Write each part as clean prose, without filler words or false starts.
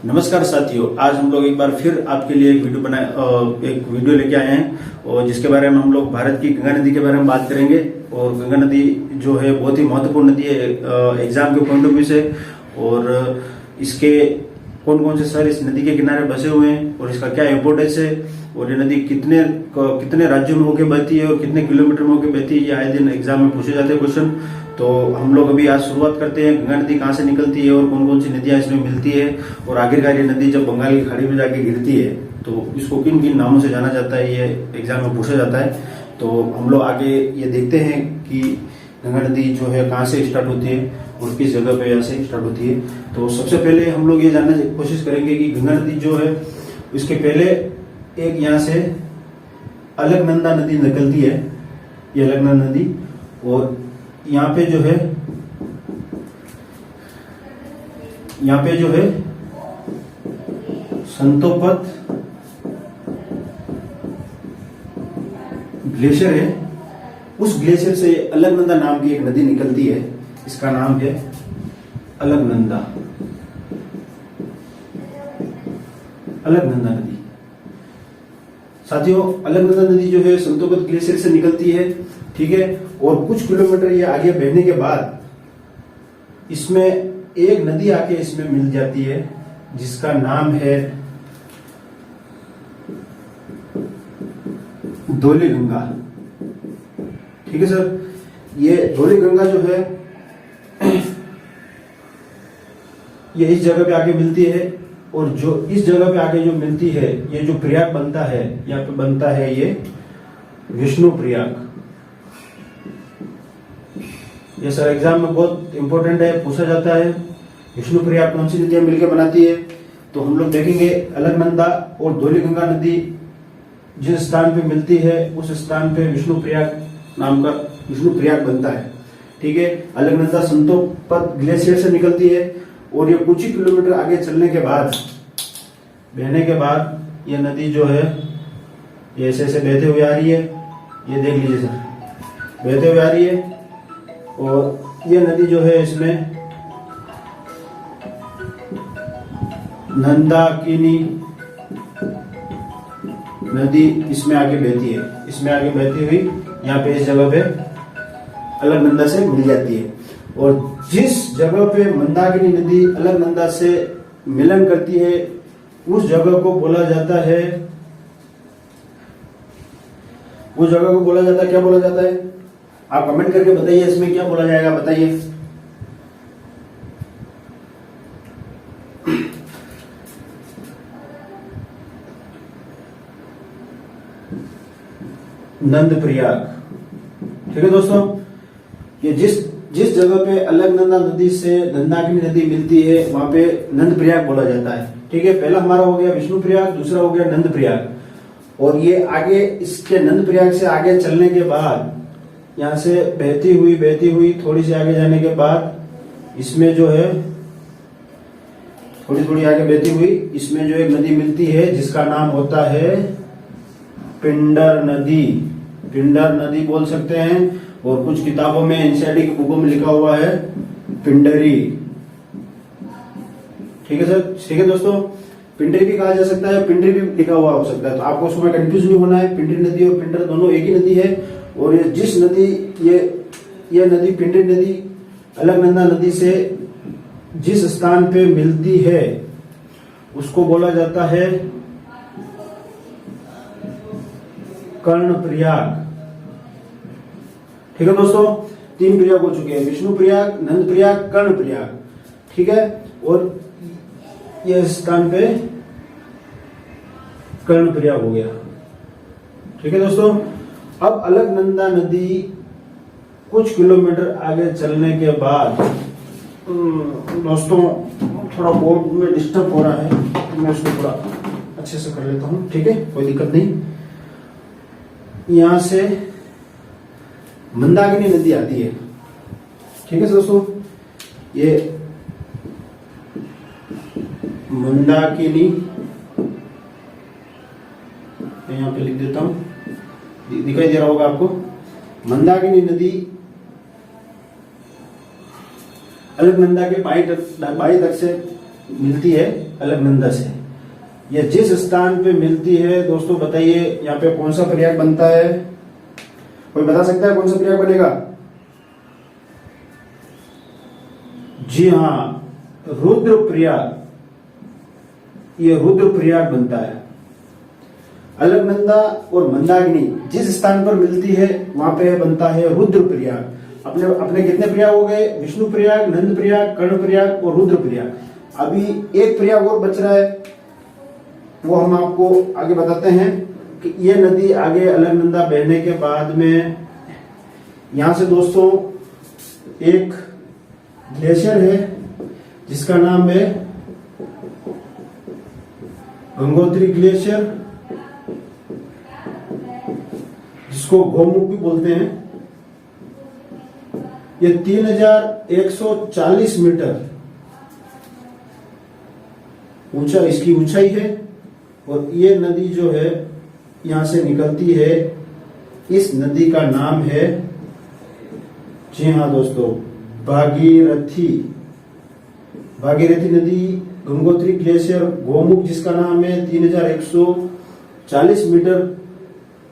नमस्कार साथियों, आज हम लोग एक बार फिर आपके लिए एक वीडियो लेके आए हैं और जिसके बारे में हम लोग भारत की गंगा नदी के बारे में बात करेंगे। और गंगा नदी जो है बहुत ही महत्वपूर्ण नदी है एग्जाम के पॉइंट ऑफ व्यू से। और इसके कौन कौन से शहर इस नदी के किनारे बसे हुए हैं और इसका क्या इम्पोर्टेंस है और ये नदी कितने राज्यों में होकर बहती है और कितने किलोमीटर में होकर बहती है, ये आए दिन एग्जाम में पूछे जाते हैं क्वेश्चन। तो हम लोग अभी आज शुरुआत करते हैं गंगा नदी कहाँ से निकलती है और कौन कौन सी नदियां इसमें मिलती है और आखिरकार ये नदी जब बंगाल की खाड़ी में जाके गिरती है तो इसको किन किन नामों से जाना जाता है, ये एग्जाम में पूछा जाता है। तो हम लोग आगे ये देखते हैं कि गंगा नदी जो है कहाँ से स्टार्ट होती है और किस जगह पे ऐसे स्टार्ट होती है। तो सबसे पहले हम लोग ये जानने की कोशिश करेंगे कि गंगा नदी जो है इसके पहले एक यहाँ से अलकनंदा नदी निकलती है, ये अलकनंदा नदी। और यहाँ पे जो है संतोपत ग्लेशियर है, उस ग्लेशियर से अलकनंदा नाम की एक नदी निकलती है, इसका नाम है अलकनंदा नदी। साथियों, अलकनंदा नदी जो है संतोपत ग्लेशियर से निकलती है, ठीक है। और कुछ किलोमीटर ये आगे बहने के बाद इसमें एक नदी आके इसमें मिल जाती है जिसका नाम है धौली गंगा, ठीक है सर। ये धौली गंगा जो है ये इस जगह पे आके मिलती है और जो इस जगह पे आके जो मिलती है, ये जो प्रयाग बनता है, यहाँ पे बनता है ये विष्णु प्रयाग। ये सर एग्जाम में बहुत इंपॉर्टेंट है, पूछा जाता है विष्णु प्रयाग कौन सी नदियां मिलकर बनाती है। तो हम लोग देखेंगे अलकनंदा और धौली गंगा नदी जिस स्थान पे मिलती है उस स्थान पे विष्णु प्रयाग बनता है, ठीक है। अलकनंदा संतोपत ग्लेशियर से निकलती है और ये कुछ ही किलोमीटर आगे चलने के बाद, बहने के बाद ये नदी जो है ये ऐसे ऐसे बहते हुए आ रही है, ये देख लीजिए सर, बहते हुए आ रही है। और ये नदी जो है इसमें नंदाकिनी नदी इसमें आगे बहती है, इसमें आगे बहती हुई यहाँ पे इस जगह पे अलकनंदा से मिल जाती है। और जिस जगह पे मंदाकिनी नदी अलकनंदा से मिलन करती है उस जगह को बोला जाता है, क्या बोला जाता है? आप कमेंट करके बताइए इसमें क्या बोला जाएगा, बताइए। नंद प्रयाग, ठीक है दोस्तों। ये जिस जगह पे अलकनंदा नदी से नंदाकिनी नदी मिलती है वहां पे नंद प्रयाग बोला जाता है, ठीक है। पहला हमारा हो गया विष्णु प्रयाग, दूसरा हो गया नंद प्रयाग। और ये आगे इसके नंद प्रयाग से आगे चलने के बाद यहाँ से बहती हुई थोड़ी सी आगे जाने के बाद इसमें जो है थोड़ी आगे बहती हुई इसमें जो एक नदी मिलती है जिसका नाम होता है पिंडर नदी बोल सकते हैं। और कुछ किताबों में एनसीईआरटी की बुकों में लिखा हुआ है पिंडरी, ठीक है सर, ठीक है दोस्तों। पिंडरी भी कहा जा सकता है, पिंडरी भी लिखा हुआ हो सकता है, तो आपको उसमें कंफ्यूज नहीं होना है। पिंडरी नदी और पिंडर दोनों एक ही नदी है। और ये जिस नदी ये नदी पिंडरी नदी अलकनंदा नदी से जिस स्थान पे मिलती है उसको बोला जाता है कर्णप्रयाग, ठीक है दोस्तों। 3 प्रयाग हो चुके हैं, विष्णु प्रयाग, नंद प्रयाग, कर्णप्रयाग, ठीक है। और यह स्थान पे कर्णप्रयाग हो गया, ठीक है दोस्तों। अब अलकनंदा नदी कुछ किलोमीटर आगे चलने के बाद, दोस्तों थोड़ा बोर्ड में डिस्टर्ब हो रहा है तो मैं उसको थोड़ा अच्छे से कर लेता हूं, ठीक है, कोई दिक्कत नहीं। यहां से मंदाकिनी नदी आती है, ठीक है दोस्तों। ये मंदाकिनी यहां पे लिख देता हूं, दिखाई दे रहा होगा आपको। मंदाकिनी नदी अलकनंदा के बाई तट से मिलती है अलकनंदा से। ये जिस स्थान पे मिलती है दोस्तों, बताइए यहाँ पे कौन सा प्रयाग बनता है? कोई बता सकता है कौन सा प्रयाग बनेगा? जी हाँ, रुद्रप्रयाग। ये रुद्रप्रयाग बनता है। अलकनंदा और मंदाकिनी जिस स्थान पर मिलती है वहां पे बनता है रुद्रप्रयाग। अपने अपने कितने प्रयाग हो गए? विष्णु प्रयाग, नंद प्रयाग, कर्ण प्रयाग और रुद्रप्रयाग। अभी एक प्रयाग और बच रहा है, वो हम आपको आगे बताते हैं कि ये नदी आगे अलकनंदा बहने के बाद में यहां से दोस्तों एक ग्लेशियर है जिसका नाम है गंगोत्री ग्लेशियर, जिसको गौमुख भी बोलते हैं। ये 3140 मीटर ऊंचा इसकी ऊंचाई है और ये नदी जो है यहां से निकलती है। इस नदी का नाम है, जी हाँ दोस्तों, भागीरथी। भागीरथी नदी गंगोत्री ग्लेशियर गौमुख जिसका नाम है 3140 मीटर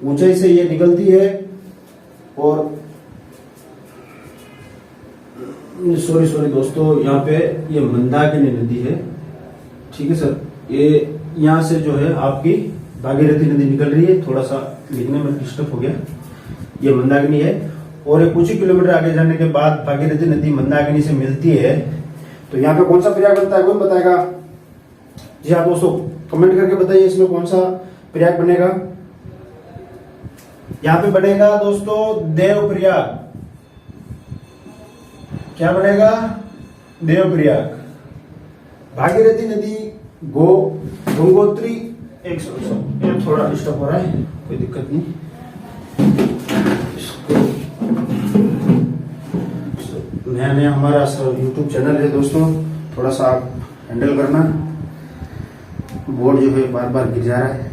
ऊंचाई से ये निकलती है। और सॉरी दोस्तों, यहाँ पे ये मंदाकिनी नदी है, ठीक है सर। ये यहाँ से जो है आपकी भागीरथी नदी निकल रही है। थोड़ा सा लिखने में डिस्टर्ब हो गया। ये मंदाकिनी है और ये कुछ ही किलोमीटर आगे जाने के बाद भागीरथी नदी मंदाकिनी से मिलती है। तो यहाँ पे कौन सा प्रयाग बनता है, कौन बताएगा? जी हाँ दोस्तों, कमेंट करके बताइए इसमें कौन सा प्रयाग बनेगा। यहाँ पे बनेगा दोस्तों देवप्रयाग। क्या बनेगा? देवप्रयाग। भागीरथी नदी गंगोत्री एक थोड़ा डिस्टर्ब हो रहा है, कोई दिक्कत नहीं। नया हमारा यूट्यूब चैनल है दोस्तों, थोड़ा सा आप हैंडल करना। बोर्ड जो है बार बार गिर जा रहा है।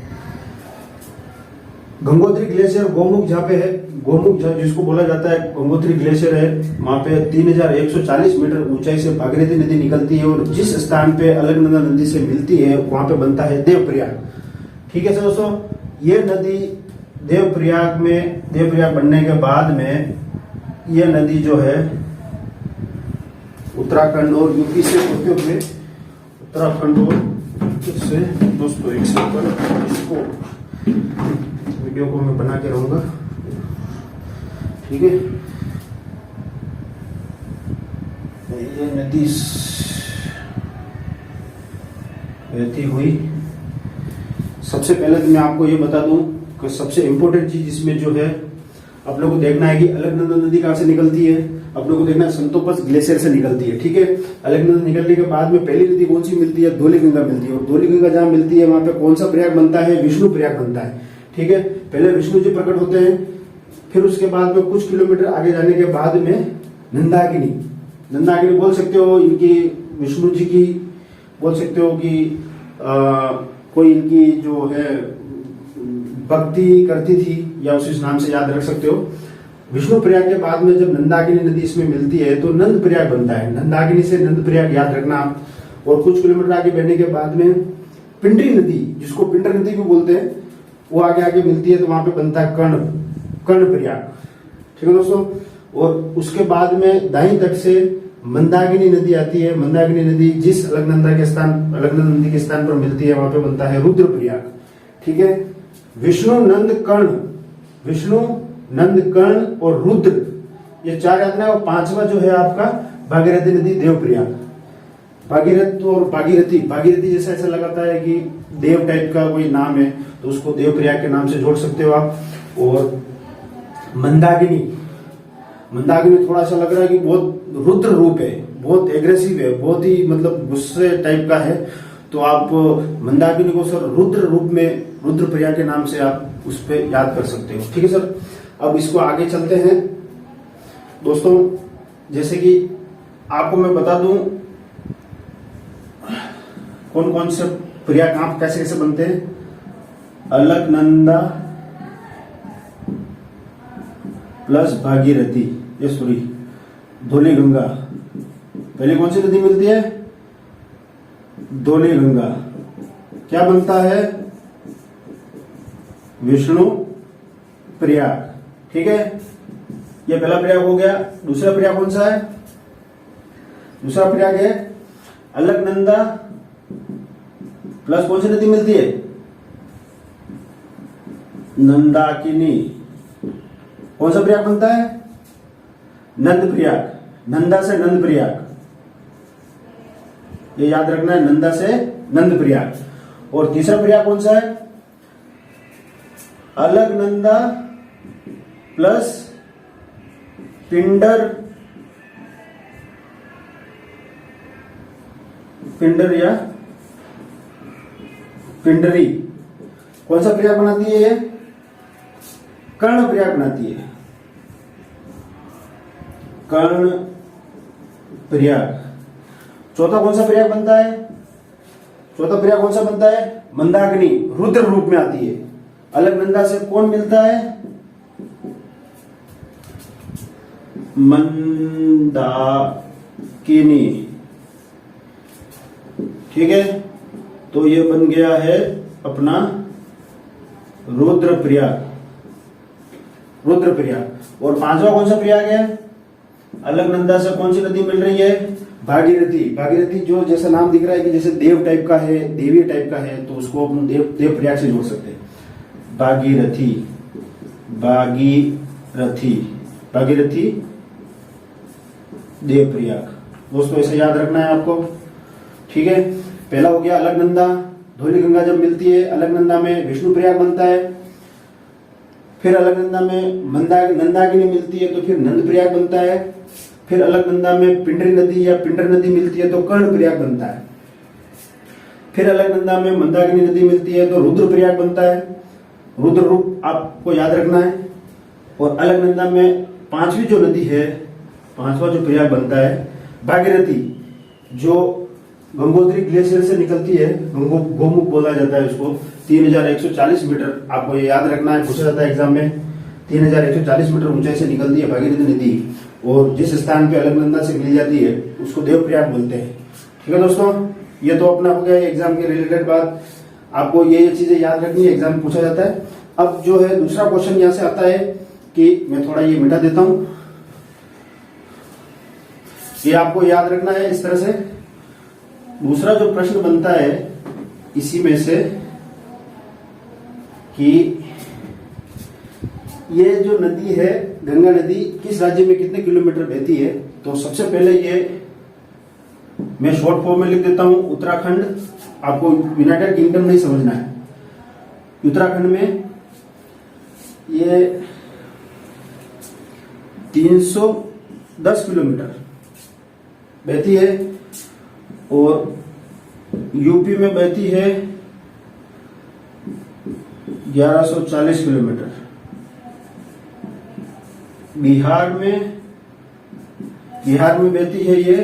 गंगोत्री ग्लेशियर गौमुख जहाँ पे है, गौमुख जिसको बोला जाता है गंगोत्री ग्लेशियर है, वहां पे 3140 मीटर ऊंचाई से भागीरथी नदी निकलती है और जिस स्थान पे अलकनंदा नदी से मिलती है वहां पे बनता है देवप्रयाग। ठीक है सर दोस्तों, ये नदी देवप्रयाग बनने के बाद में ये नदी जो है उत्तराखंड और यूपी से होते हुए उत्तराखंड और से दोस्तों एक सेकंड, इसको वीडियो को मैं बना के रहूंगा, ठीक है। ये नदी बहती हुई, सबसे पहले तो मैं आपको ये बता दूं कि सबसे इंपॉर्टेंट चीज इसमें जो है आप लोगों को देखना है कि अलकनंदा नदी कहां से निकलती है। आप लोगों को देखना है संतोपस ग्लेशियर से निकलती है, ठीक है। अलकनंदा निकलने के बाद में पहली नदी कौन सी मिलती है? धौलीगंगा मिलती है। और धौलीगंगा जहां मिलती है वहां पे कौन सा प्रयाग बनता है? विष्णु प्रयाग बनता है, ठीक है। पहले विष्णु जी प्रकट होते हैं, फिर उसके बाद में कुछ किलोमीटर आगे जाने के बाद में नंदाकिनी बोल सकते हो, इनकी विष्णु जी की बोल सकते हो कि कोई इनकी जो है भक्ति करती थी या उस नाम से याद रख सकते हो। विष्णु प्रयाग के बाद में जब नंदाकिनी नदी इसमें मिलती है तो नंद प्रयाग बनता है। नंदाकिनी से नंद प्रयाग याद रखना आप। और कुछ किलोमीटर आगे बढ़ने के बाद में पिंडरी नदी, जिसको पिंडर नदी भी बोलते हैं, वो आगे मिलती है तो वहां पे बनता है कर्ण प्रयाग, ठीक है दोस्तों। और उसके बाद में दाईं तट से मंदाकिनी नदी आती है। मंदाकिनी नदी जिस अलकनंदा नदी के स्थान पर मिलती है वहां पे बनता है रुद्रप्रयाग, ठीक है। विष्णु नंद कर्ण और रुद्र, ये चार यात्रा है। और पांचवा जो है आपका भागीरथी नदी देवप्रयाग। भागीरथी जैसा ऐसा लगाता है कि देव टाइप का कोई नाम है तो उसको देवप्रयाग के नाम से जोड़ सकते हो आप। और मंदाकिनी थोड़ा सा लग रहा है कि बहुत रुद्र रूप है, बहुत एग्रेसिव है, बहुत ही मतलब गुस्से टाइप का है, तो आप मंदाकिनी को सर रुद्र रूप में रुद्रप्रयाग के नाम से आप उस पर याद कर सकते हो, ठीक है सर। अब इसको आगे चलते हैं दोस्तों। जैसे कि आपको मैं बता दूं कौन कौन से प्रयाग कहां कैसे कैसे बनते हैं। अलकनंदा प्लस भागीरथी, ये धौलीगंगा। पहले कौन सी नदी मिलती है? धौली गंगा क्या बनता है, विष्णु प्रयाग। ठीक है, ये पहला प्रयाग हो गया। दूसरा प्रयाग कौन सा है, दूसरा प्रयाग है अलकनंदा प्लस कौन सी नदी मिलती है, नंदाकिनी। कौन सा प्रयाग बनता है, नंद प्रयाग, नंदा से नंद प्रयाग, ये याद रखना है, नंदा से नंद प्रयाग। और तीसरा प्रयाग कौन सा है, अलकनंदा प्लस पिंडर, पिंडर या पिंडरी। कौन सा प्रयाग बनाती है, ये कर्ण प्रयाग बनाती है, कर्ण प्रयाग। चौथा कौन सा प्रयाग बनता है, चौथा प्रयाग कौन सा बनता है, मंदाकिनी, रुद्र रूप में आती है। अलकनंदा से कौन मिलता है, मंदाकिनी। ठीक है, तो ये बन गया है अपना रुद्र प्रयाग, रुद्र प्रयाग। और पांचवा कौन सा प्रयाग है, अलकनंदा से कौन सी नदी मिल रही है, भागीरथी। भागीरथी जो जैसा नाम दिख रहा है कि जैसे देव टाइप का है, देवीय टाइप का है, तो उसको अपन देव प्रयाग से जोड़ सकते हैं। भागीरथी, भागीरथी, भागीरथी देव प्रयाग। दोस्तों इसे याद रखना है आपको। ठीक है, पहला हो गया अलकनंदा, धौली गंगा जब मिलती है अलकनंदा में विष्णु प्रयाग बनता है। फिर अलकनंदा में नंदाकिनी मिलती है तो फिर नंद प्रयाग बनता है। फिर अलकनंदा में पिंडरी नदी या पिंडर नदी मिलती है तो कर्ण प्रयाग बनता है। फिर अलकनंदा में मंदाकिनी नदी मिलती है तो रुद्र प्रयाग बनता है, रुद्र रूप आपको याद रखना है। और अलकनंदा में पांचवी जो नदी है, पांचवा जो प्रयाग बनता है भागीरथी, जो गंगोत्री ग्लेशियर से निकलती है, गोमुख बोला जाता है उसको। 3140 मीटर, आपको ये याद रखना है, पूछा जाता है एग्जाम में। 3140 मीटर ऊंचाई से निकलती है भागीरथी नदी, और जिस स्थान पे अलकनंदा से मिल जाती है उसको देव प्रयाग बोलते हैं। ठीक है दोस्तों, ये तो अपना हो गया एग्जाम के रिलेटेड बात। आपको ये चीजें याद रखनी है, एग्जाम में पूछा जाता है। अब जो है दूसरा क्वेश्चन यहां से आता है कि मैं थोड़ा ये मिटा देता हूं, ये आपको याद रखना है इस तरह से। दूसरा जो प्रश्न बनता है इसी में से कि ये जो नदी है गंगा नदी किस राज्य में कितने किलोमीटर बहती है। तो सबसे पहले ये मैं शॉर्ट फॉर्म में लिख देता हूं, उत्तराखंड। आपको यूनाइटेड किंगडम नहीं समझना है। उत्तराखंड में ये 310 किलोमीटर बहती है, और यूपी में बहती है 1140 किलोमीटर। बिहार में बहती है ये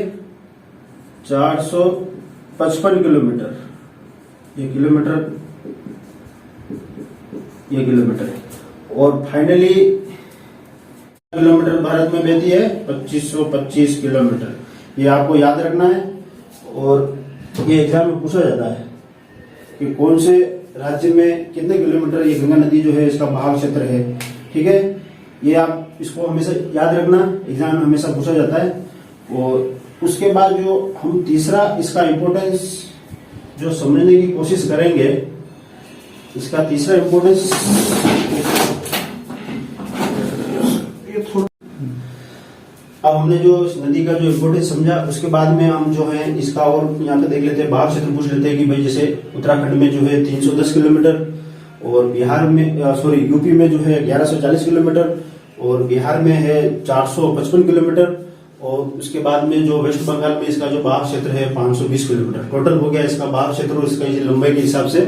455 किलोमीटर। ये किलोमीटर है। और फाइनली किलोमीटर भारत में बहती है 2525 किलोमीटर। ये आपको याद रखना है, और ये एग्जाम में पूछा जाता है कि कौन से राज्य में कितने किलोमीटर ये गंगा नदी जो है इसका बहाव क्षेत्र है। ठीक है, ये आप इसको हमेशा याद रखना, एग्जाम में हमेशा पूछा जाता है। और उसके बाद जो हम तीसरा इसका इम्पोर्टेंस जो समझने की कोशिश करेंगे, इसका तीसरा इम्पोर्टेंस अब हमने जो नदी का जो इम्पोर्टेंस समझा, उसके बाद में हम जो है इसका और यहाँ पे देख लेते हैं, बहाव क्षेत्र पूछ लेते हैं कि भाई जैसे उत्तराखंड में जो है 310 किलोमीटर, और बिहार में यूपी में जो है 1140 किलोमीटर, और बिहार में है 455 किलोमीटर, और उसके बाद में जो वेस्ट बंगाल में इसका जो बहाव क्षेत्र है 520 किलोमीटर। टोटल हो गया इसका बहाव क्षेत्र, और इसका लंबाई के हिसाब से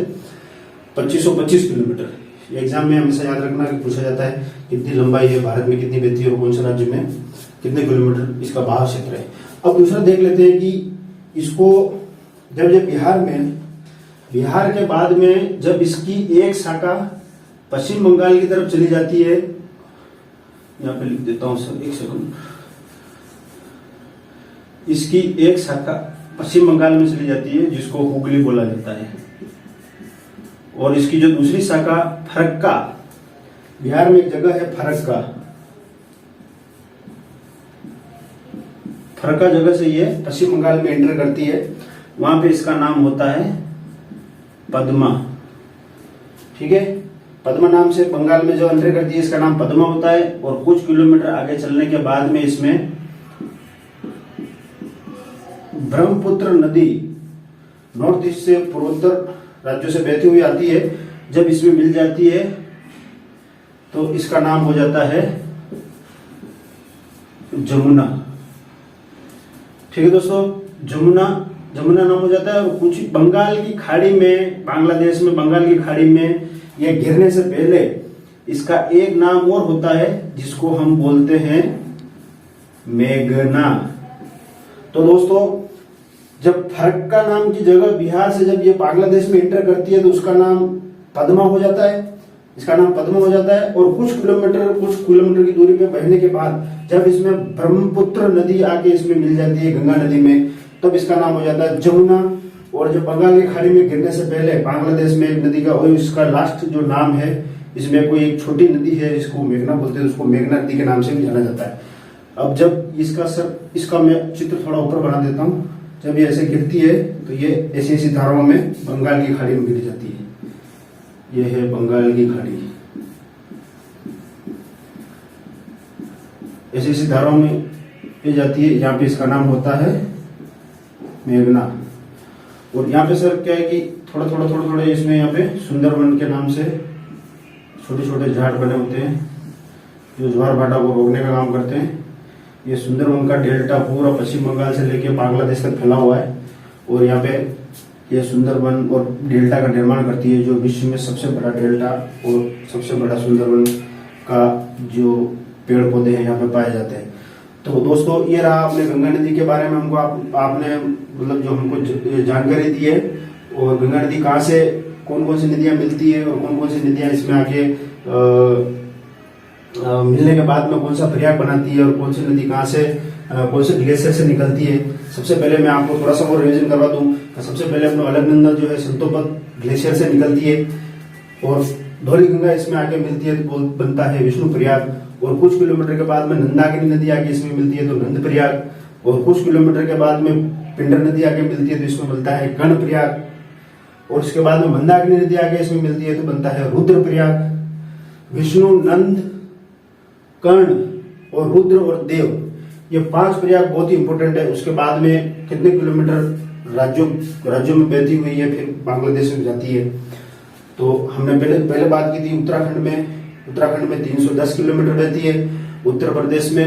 2525 किलोमीटर। एग्जाम में हमेशा याद रखना कि पूछा जाता है कितनी लंबाई है भारत में, कितनी बहती है, और कौन से राज्य में कितने किलोमीटर इसका बहाव क्षेत्र है। अब दूसरा देख लेते हैं कि इसको जब बिहार के बाद में जब इसकी एक शाखा पश्चिम बंगाल की तरफ चली जाती है, यहाँ पे लिख देता हूं सर, एक सेकंड। इसकी एक शाखा पश्चिम बंगाल में चली जाती है, जिसको हुगली बोला जाता है। और इसकी जो दूसरी शाखा फरक्का, बिहार में एक जगह है फरक्का, फरक्का जगह से ये पश्चिम बंगाल में एंटर करती है। वहां पे इसका नाम होता है पद्मा। ठीक है, पद्मा नाम से बंगाल में जो एंटर करती है इसका नाम पद्मा होता है। और कुछ किलोमीटर आगे चलने के बाद में इसमें ब्रह्मपुत्र नदी नॉर्थ ईस्ट से पूर्वोत्तर राज्यों से बहती हुई आती है। जब इसमें मिल जाती है तो इसका नाम हो जाता है जमुना। ठीक है दोस्तों, जमुना नाम हो जाता है। और कुछ बंगाल की खाड़ी में, बांग्लादेश में बंगाल की खाड़ी में यह गिरने से पहले इसका एक नाम और होता है, जिसको हम बोलते हैं मेघना। तो दोस्तों, जब फरक्का नाम की जगह बिहार से जब ये बांग्लादेश में एंटर करती है तो उसका नाम पद्मा हो जाता है, इसका नाम पद्मा हो जाता है। और कुछ किलोमीटर की दूरी पे बहने के बाद जब इसमें ब्रह्मपुत्र नदी आके इसमें मिल जाती है गंगा नदी में, तब इसका नाम हो जाता है जमुना। और जो बंगाल की खाड़ी में गिरने से पहले बांग्लादेश में एक नदी का, और इसका लास्ट जो नाम है, इसमें कोई एक छोटी नदी है जिसको मेघना बोलते हैं, उसको मेघना नदी के नाम से भी जाना जाता है। अब जब इसका मैं चित्र थोड़ा ऊपर बना देता हूँ। जब ये ऐसे गिरती है तो ये ऐसी धाराओं में बंगाल की खाड़ी में गिर जाती है। ये है बंगाल की खाड़ी, ऐसी धाराओं में ये जाती है। यहाँ पे इसका नाम होता है मेघना। और यहाँ पे सर क्या है कि थोड़ा इसमें यहाँ पे सुंदरवन के नाम से छोटे छोटे झाड़ बने होते हैं, जो ज्वार भाटा को रोकने का काम करते हैं। ये सुंदरवन का डेल्टा पूरा पश्चिम बंगाल से लेके बांग्लादेश तक फैला हुआ है। और यहाँ पे ये सुंदरवन और डेल्टा का निर्माण करती है, जो विश्व में सबसे बड़ा डेल्टा और सबसे बड़ा सुंदरवन का जो पेड़ पौधे हैं यहाँ पे पाए जाते हैं। तो दोस्तों, ये रहा आपने गंगा नदी के बारे में हमको आपने मतलब जो हमको जानकारी दी है। और गंगा नदी कहाँ से, कौन कौन सी नदियां मिलती है और कौन कौन सी नदियां इसमें आके मिलने के बाद में कौन सा प्रयाग बनाती है, और कौन सी नदी कहाँ से कौन से ग्लेशियर से निकलती है। सबसे पहले मैं आपको थोड़ा सा और रिवीजन करवा दूं। सबसे पहले अपना अलकनंदा जो है संतोपत ग्लेशियर से निकलती है, और धौली गंगा इसमें आके मिलती है तो बनता है विष्णु प्रयाग। और कुछ किलोमीटर के बाद में नंदाकिनी नदी आके इसमें मिलती है तो नंद प्रयाग। और कुछ किलोमीटर के बाद में पिंडर नदी आके मिलती है तो इसमें मिलता है कर्ण प्रयाग। और उसके बाद में मंदाकिनी नदी आके इसमें मिलती है तो बनता है रुद्र प्रयाग। विष्णु, नंद, कर्ण और रुद्र और देव, ये 5 प्रयाग बहुत ही इंपॉर्टेंट है। उसके बाद में कितने किलोमीटर राज्यों में बहती हुई है, फिर बांग्लादेश में जाती है। तो हमने पहले बात की थी उत्तराखंड में 310 किलोमीटर बहती है, उत्तर प्रदेश में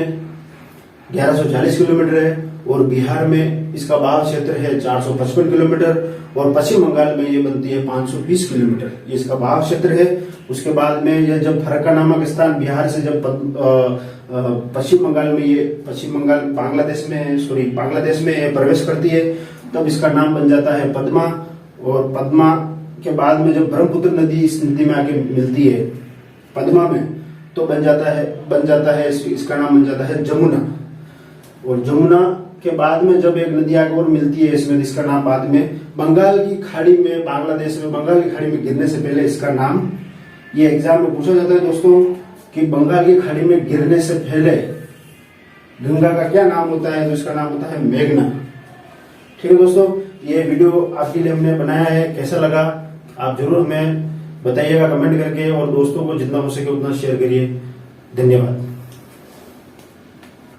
1140 किलोमीटर है, और बिहार में इसका बहाव क्षेत्र है 455 किलोमीटर, और पश्चिम बंगाल में ये बनती है 520 किलोमीटर, ये इसका बहाव क्षेत्र है। उसके बाद में यह जब फरक्का नामक स्थान बिहार से जब पश्चिम बंगाल में ये बांग्लादेश में प्रवेश करती है, तब इसका नाम बन जाता है पद्मा। और पद्मा के बाद में जब ब्रह्मपुत्र नदी इस नदी में आके मिलती है पद्मा में, तो बन जाता है इसका नाम बन जाता है जमुना। और जमुना के बाद में जब एक नदी आगे और मिलती है इसमें, इसका नाम बाद में बंगाल की खाड़ी में, बांग्लादेश में बंगाल की खाड़ी में गिरने से पहले इसका नाम, ये एग्जाम में पूछा जाता है दोस्तों कि बंगाल की खाड़ी में गिरने से पहले गंगा का क्या नाम होता है, तो इसका नाम होता है मेघना। ठीक है दोस्तों, ये वीडियो आपके लिए हमने बनाया है, कैसा लगा आप जरूर हमें बताइएगा कमेंट करके, और दोस्तों को जितना हो सके उतना शेयर करिए। धन्यवाद।